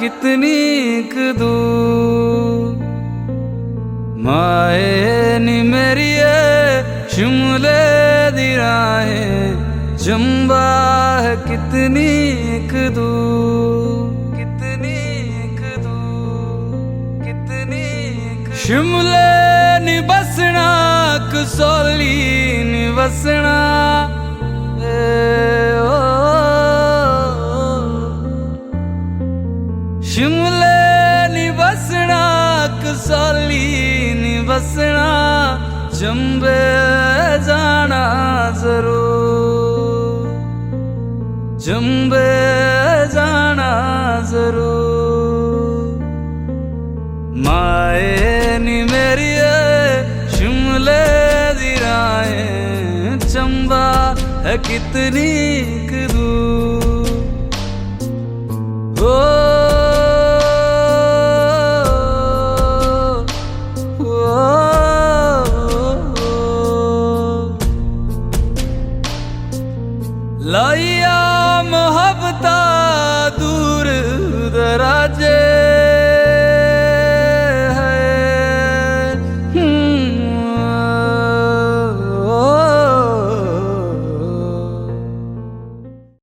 कितनी दूर। माए नी मेरी शिमले दी राहें, चंबा है कितनी दूर, कितनी दूर, कितनी शिमले नी बसना, कसौली नी बसना। शिमले नी बसना, कसौली नी बसना, चंबे जाना जरूर, चंबे जाना जरूर। माए नी मेरी शिमले दी राहें, चंबा है कितनी दूर।